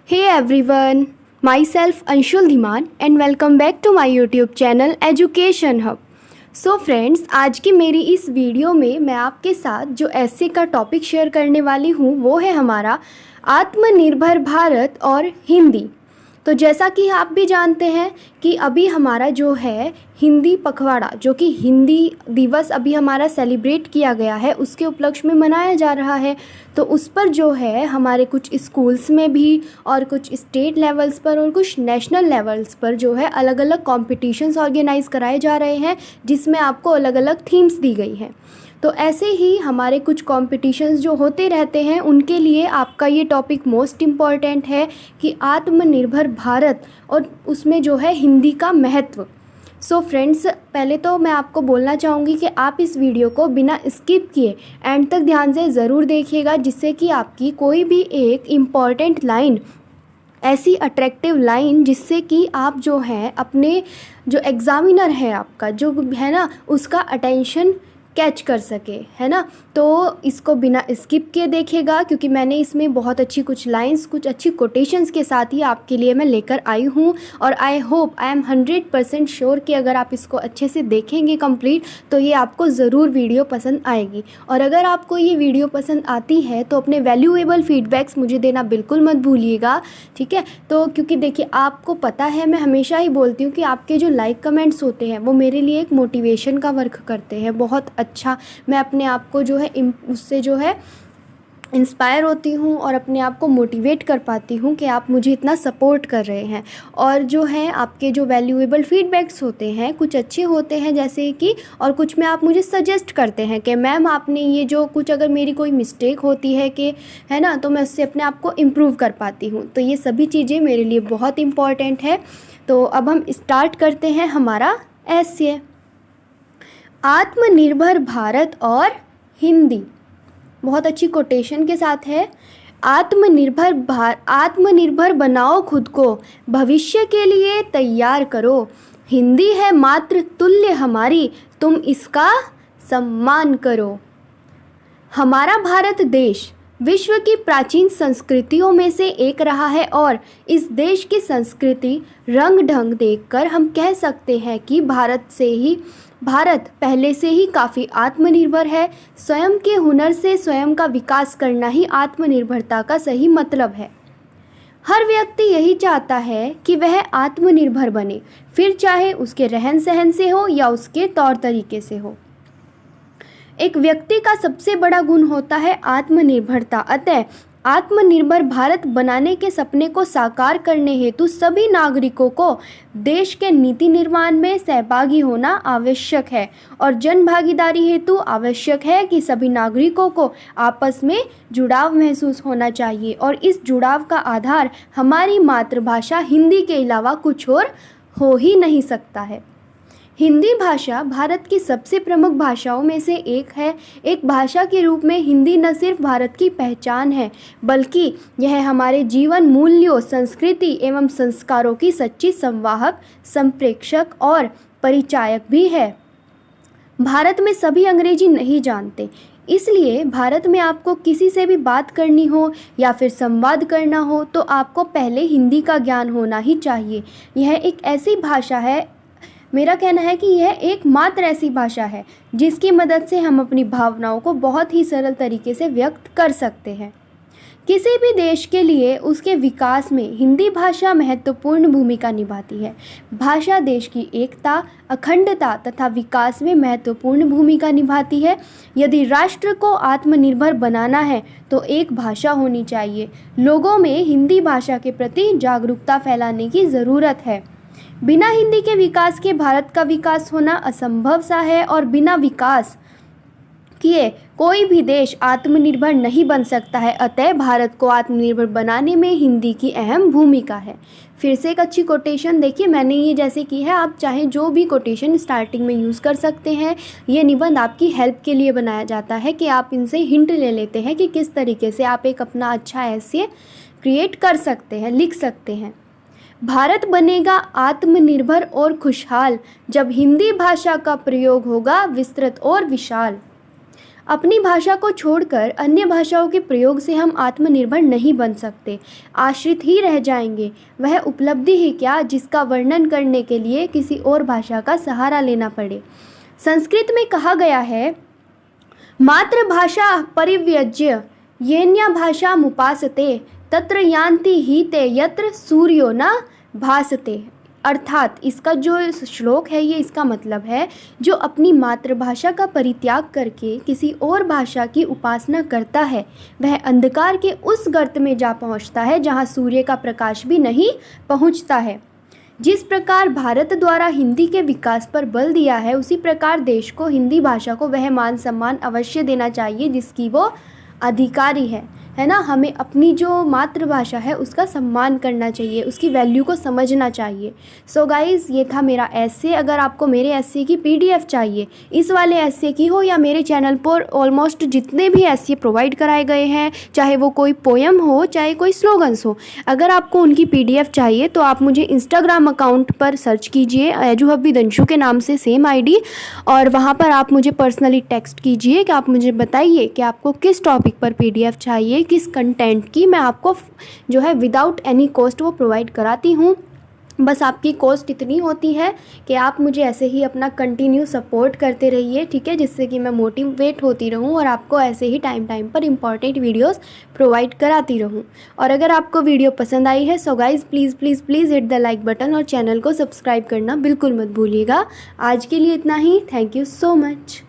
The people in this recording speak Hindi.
Hey everyone, myself Anshul Dhiman and welcome back to my YouTube channel Education Hub. So friends, आज की मेरी इस वीडियो में मैं आपके साथ जो ऐसे का टॉपिक शेयर करने वाली हूँ वो है हमारा आत्मनिर्भर भारत और हिंदी। तो जैसा कि आप भी जानते हैं कि अभी हमारा जो है हिंदी पखवाड़ा, जो कि हिंदी दिवस अभी हमारा सेलिब्रेट किया गया है, उसके उपलक्ष्य में मनाया जा रहा है। तो उस पर जो है हमारे कुछ स्कूल्स में भी और कुछ स्टेट लेवल्स पर और कुछ नेशनल लेवल्स पर जो है अलग अलग कॉम्पिटिशन्स ऑर्गेनाइज़ कराए जा रहे हैं, जिसमें आपको अलग अलग थीम्स दी गई हैं। तो ऐसे ही हमारे कुछ कॉम्पिटिशन्स जो होते रहते हैं, उनके लिए आपका ये टॉपिक मोस्ट इम्पॉर्टेंट है कि आत्मनिर्भर भारत और उसमें जो है हिंदी का महत्व। सो फ्रेंड्स, पहले तो मैं आपको बोलना चाहूँगी कि आप इस वीडियो को बिना स्किप किए एंड तक ध्यान से ज़रूर देखिएगा, जिससे कि आपकी कोई भी एक इम्पॉर्टेंट लाइन, ऐसी अट्रैक्टिव लाइन जिससे कि आप जो है अपने जो एग्ज़ामिनर है आपका जो है ना, उसका अटेंशन कैच कर सके, है ना। तो इसको बिना स्किप किए देखेगा, क्योंकि मैंने इसमें बहुत अच्छी कुछ लाइंस, कुछ अच्छी कोटेशंस के साथ ही आपके लिए मैं लेकर आई हूँ। और आई एम 100% श्योर कि अगर आप इसको अच्छे से देखेंगे कंप्लीट, तो ये आपको ज़रूर वीडियो पसंद आएगी। और अगर आपको ये वीडियो पसंद आती है तो अपने वैल्यूएबल फीडबैक्स मुझे देना बिल्कुल मत भूलिएगा, ठीक है। तो क्योंकि देखिए, आपको पता है, मैं हमेशा ही बोलती हूँ कि आपके जो लाइक कमेंट्स होते हैं वो मेरे लिए एक मोटिवेशन का वर्क करते हैं। बहुत अच्छा, मैं अपने आप को जो है उससे जो है इंस्पायर होती हूँ और अपने आप को मोटिवेट कर पाती हूँ कि आप मुझे इतना सपोर्ट कर रहे हैं। और जो है आपके जो वैल्यूएबल फीडबैक्स होते हैं, कुछ अच्छे होते हैं जैसे कि, और कुछ में आप मुझे सजेस्ट करते हैं कि मैम आपने ये जो कुछ, अगर मेरी कोई मिस्टेक होती है कि, है ना, तो मैं उससे अपने आप को इम्प्रूव कर पाती हूँ। तो ये सभी चीज़ें मेरे लिए बहुत इम्पॉर्टेंट है। तो अब हम स्टार्ट करते हैं हमारा एसे। आत्मनिर्भर भारत और हिंदी, बहुत अच्छी कोटेशन के साथ है। आत्मनिर्भर बनाओ खुद को, भविष्य के लिए तैयार करो। हिंदी है मात्र तुल्य हमारी, तुम इसका सम्मान करो। हमारा भारत देश विश्व की प्राचीन संस्कृतियों में से एक रहा है और इस देश की संस्कृति रंग ढंग देखकर हम कह सकते हैं कि भारत पहले से ही काफ़ी आत्मनिर्भर है। स्वयं के हुनर से स्वयं का विकास करना ही आत्मनिर्भरता का सही मतलब है। हर व्यक्ति यही चाहता है कि वह आत्मनिर्भर बने, फिर चाहे उसके रहन सहन से हो या उसके तौर तरीके से हो। एक व्यक्ति का सबसे बड़ा गुण होता है आत्मनिर्भरता। अतः आत्मनिर्भर भारत बनाने के सपने को साकार करने हेतु सभी नागरिकों को देश के नीति निर्माण में सहभागी होना आवश्यक है। और जन भागीदारी हेतु आवश्यक है कि सभी नागरिकों को आपस में जुड़ाव महसूस होना चाहिए। और इस जुड़ाव का आधार हमारी मातृभाषा हिंदी के अलावा कुछ और हो ही नहीं सकता है। हिंदी भाषा भारत की सबसे प्रमुख भाषाओं में से एक है। एक भाषा के रूप में हिंदी न सिर्फ भारत की पहचान है, बल्कि यह हमारे जीवन मूल्यों, संस्कृति एवं संस्कारों की सच्ची संवाहक, संप्रेषक और परिचायक भी है। भारत में सभी अंग्रेजी नहीं जानते, इसलिए भारत में आपको किसी से भी बात करनी हो या फिर संवाद करना हो तो आपको पहले हिंदी का ज्ञान होना ही चाहिए। यह एक ऐसी भाषा है, मेरा कहना है कि यह एकमात्र ऐसी भाषा है जिसकी मदद से हम अपनी भावनाओं को बहुत ही सरल तरीके से व्यक्त कर सकते हैं। किसी भी देश के लिए उसके विकास में हिंदी भाषा महत्वपूर्ण भूमिका निभाती है। भाषा देश की एकता, अखंडता तथा विकास में महत्वपूर्ण भूमिका निभाती है। यदि राष्ट्र को आत्मनिर्भर बनाना है तो एक भाषा होनी चाहिए। लोगों में हिंदी भाषा के प्रति जागरूकता फैलाने की ज़रूरत है। बिना हिंदी के विकास के भारत का विकास होना असंभव सा है और बिना विकास किए कोई भी देश आत्मनिर्भर नहीं बन सकता है। अतः भारत को आत्मनिर्भर बनाने में हिंदी की अहम भूमिका है। फिर से एक अच्छी कोटेशन देखिए, मैंने ये जैसे की है, आप चाहे जो भी कोटेशन स्टार्टिंग में यूज़ कर सकते हैं। ये निबंध आपकी हेल्प के लिए बनाया जाता है कि आप इनसे हिंट ले लेते हैं कि किस तरीके से आप एक अपना अच्छा ऐसे क्रिएट कर सकते हैं, लिख सकते हैं। भारत बनेगा आत्मनिर्भर और खुशहाल जब हिंदी भाषा का प्रयोग होगा विस्तृत और विशाल। अपनी भाषा को छोड़कर अन्य भाषाओं के प्रयोग से हम आत्मनिर्भर नहीं बन सकते, आश्रित ही रह जाएंगे। वह उपलब्धि ही क्या जिसका वर्णन करने के लिए किसी और भाषा का सहारा लेना पड़े। संस्कृत में कहा गया है, मातृभाषा परिव्यज्य येन्या भाषा मुपासते तत्र यान्ति ही ते यत्र सूर्यो न भासते। अर्थात इसका जो श्लोक है ये इसका मतलब है, जो अपनी मातृभाषा का परित्याग करके किसी और भाषा की उपासना करता है वह अंधकार के उस गर्त में जा पहुंचता है जहां सूर्य का प्रकाश भी नहीं पहुंचता है। जिस प्रकार भारत द्वारा हिंदी के विकास पर बल दिया है, उसी प्रकार देश को हिंदी भाषा को वह मान सम्मान अवश्य देना चाहिए जिसकी वो अधिकारी है ना। हमें अपनी जो मातृभाषा है उसका सम्मान करना चाहिए, उसकी वैल्यू को समझना चाहिए। सो गाइज़, ये था मेरा एस्से। अगर आपको मेरे एस्से की पीडीएफ चाहिए, इस वाले एस्से की हो या मेरे चैनल पर ऑलमोस्ट जितने भी एस्से प्रोवाइड कराए गए हैं, चाहे वो कोई पोयम हो चाहे कोई स्लोगन्स हो, अगर आपको उनकी पीडीएफ चाहिए तो आप मुझे इंस्टाग्राम अकाउंट पर सर्च कीजिए एजुहब विद अंशु के नाम से, सेम आईडी, और वहाँ पर आप मुझे पर्सनली टेक्स्ट कीजिए कि आप मुझे बताइए कि आपको किस टॉपिक पर पीडीएफ चाहिए, किस कंटेंट की। मैं आपको जो है विदाउट एनी कॉस्ट वो प्रोवाइड कराती हूँ। बस आपकी कॉस्ट इतनी होती है कि आप मुझे ऐसे ही अपना कंटिन्यू सपोर्ट करते रहिए, ठीक है, जिससे कि मैं मोटिवेट होती रहूँ और आपको ऐसे ही टाइम टाइम पर इम्पॉर्टेंट वीडियोस प्रोवाइड कराती रहूँ। और अगर आपको वीडियो पसंद आई है so guys please please please hit the like button और चैनल को सब्सक्राइब करना बिल्कुल मत भूलिएगा। आज के लिए इतना ही। Thank you so much.